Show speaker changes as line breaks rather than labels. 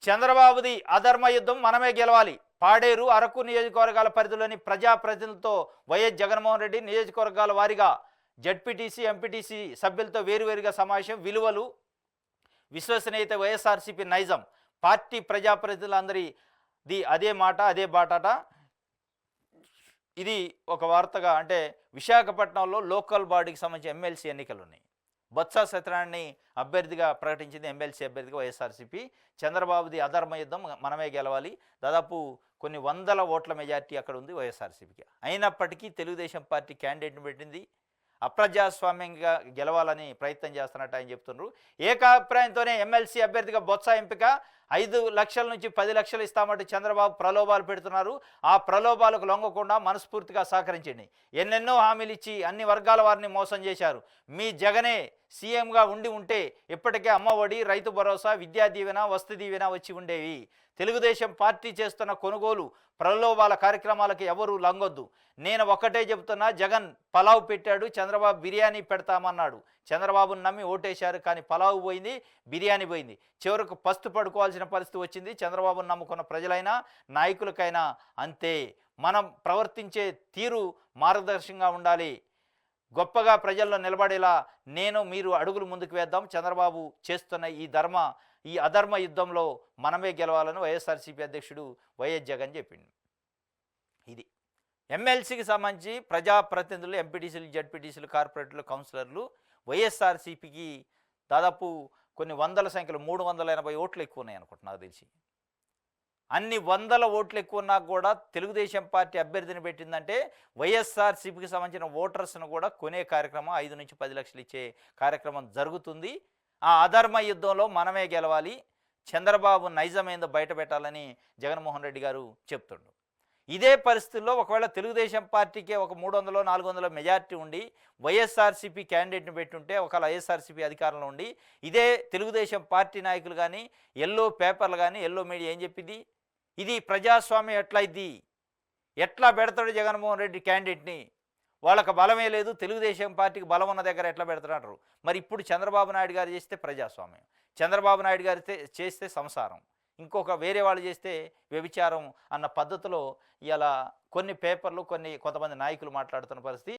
చంద్రబాబుది అధర్మ యుద్ధం మనమే గెలవాలి. పాడేరు, అరకు నియోజకవర్గాల పరిధిలోని ప్రజాప్రతినిధులతో వైఎస్ జగన్మోహన్ రెడ్డి నియోజకవర్గాల వారీగా జడ్పీటీసీ, ఎంపీటీసీ సభ్యులతో వేరువేరుగా సమావేశం. విలువలు, విశ్వసనీయత, వైఎస్ఆర్సీపీ నైజం. పార్టీ ప్రజాప్రతినిధులందరిది అదే మాట, అదే బాటాట. ఇది ఒక వార్తగా అంటే విశాఖపట్నంలో లోకల్ బాడీకి సంబంధించి ఎమ్మెల్సీ ఎన్నికలు ఉన్నాయి. బొత్స సత్యనారాయణని అభ్యర్థిగా ప్రకటించింది ఎమ్మెల్సీ అభ్యర్థిగా వైఎస్ఆర్సీపీ. చంద్రబాబుది అధర్మ యుద్ధం మనమే గెలవాలి. దాదాపు కొన్ని వందల ఓట్ల మెజార్టీ అక్కడ ఉంది వైఎస్ఆర్సీపీకి. అయినప్పటికీ తెలుగుదేశం పార్టీ క్యాండిడేట్ని పెట్టింది. అప్రజాస్వామ్యంగా గెలవాలని ప్రయత్నం చేస్తున్నట్టు ఆయన చెప్తున్నారు. ఏకాభిప్రాయంతోనే ఎమ్మెల్సీ అభ్యర్థిగా బొత్స ఎంపిక. 5 లక్షల నుంచి 10 లక్షలు ఇస్తామంటూ చంద్రబాబు ప్రలోభాలు పెడుతున్నారు. ఆ ప్రలోభాలకు లొంగకుండా మనస్ఫూర్తిగా సహకరించండి. ఎన్నెన్నో హామీలు ఇచ్చి అన్ని వర్గాల వారిని మోసం చేశారు. మీ జగనే సీఎంగా ఉంటే ఇప్పటికే అమ్మఒడి, రైతు భరోసా, విద్యా దీవెన, వసతి దీవెన వచ్చి ఉండేవి. తెలుగుదేశం పార్టీ చేస్తున్న కొనుగోలు, ప్రలోభాల కార్యక్రమాలకి ఎవరు లొంగొద్దు. నేను ఒక్కటే చెబుతున్నా, జగన్ పలావ్ పెట్టాడు, చంద్రబాబు బిర్యానీ పెడతామన్నాడు. చంద్రబాబును నమ్మి ఓటేశారు, కానీ పలావ్ పోయింది, బిర్యానీ పోయింది. చివరకు పస్తు పడుకోవాల్సిన పరిస్థితి వచ్చింది. చంద్రబాబును నమ్ముకున్న ప్రజలైనా, నాయకులకైనా అంతే. మనం ప్రవర్తించే తీరు మార్గదర్శకంగా ఉండాలి. గొప్పగా ప్రజల్లో నిలబడేలా మీరు అడుగులు ముందుకు వేద్దాం. చంద్రబాబు చేస్తున్న ఈ అధర్మ యుద్ధంలో మనమే గెలవాలని వైఎస్ఆర్సీపీ అధ్యక్షుడు వైఎస్ జగన్ చెప్పిండు. ఇది ఎమ్మెల్సీకి సంబంధించి ప్రజాప్రతినిధులు, ఎంపీటీసీలు, జడ్పీటీసీలు, కార్పొరేటర్లు, కౌన్సిలర్లు వైఎస్ఆర్సీపీకి దాదాపు కొన్ని వందల సంఖ్యలో 380 ఓట్లు ఎక్కువ ఉన్నాయి అనుకుంటున్నా, నాకు తెలిసి. అన్ని వందల ఓట్లు ఎక్కువ ఉన్నా కూడా తెలుగుదేశం పార్టీ అభ్యర్థిని పెట్టిందంటే వైఎస్ఆర్సీపీకి సంబంధించిన ఓటర్స్ను కూడా కొనే కార్యక్రమం, 5 నుంచి 10 లక్షలు ఇచ్చే కార్యక్రమం జరుగుతుంది. ఆ అధర్మ యుద్ధంలో మనమే గెలవాలి. చంద్రబాబు నైజమేందో బయట పెట్టాలని జగన్మోహన్ రెడ్డి గారు చెప్తుండు. ఇదే పరిస్థితుల్లో ఒకవేళ తెలుగుదేశం పార్టీకే ఒక 300 400 మెజార్టీ ఉండి వైఎస్ఆర్సీపీ క్యాండిడేట్ని పెట్టుంటే, ఒకవేళ వైఎస్ఆర్సీపీ అధికారంలో ఉండి ఇదే తెలుగుదేశం పార్టీ నాయకులు కానీ, ఎల్లో పేపర్లు కానీ, ఎల్లో మీడియా ఏం చెప్పింది? ఇది ప్రజాస్వామ్యం ఎట్లా పెడతాడు జగన్మోహన్ రెడ్డి క్యాండిడేట్ని? వాళ్ళకి బలమే లేదు, తెలుగుదేశం పార్టీకి బలం ఉన్న దగ్గర ఎట్లా పెడతారు? మరి ఇప్పుడు చంద్రబాబు నాయుడు గారు చేస్తే ప్రజాస్వామ్యం, చంద్రబాబు నాయుడు గారు చేస్తే సంసారం, ఇంకొక వేరే వాళ్ళు చేస్తే వ్యభిచారం అన్న పద్ధతిలో ఇలా కొన్ని పేపర్లు, కొంతమంది నాయకులు మాట్లాడుతున్న పరిస్థితి.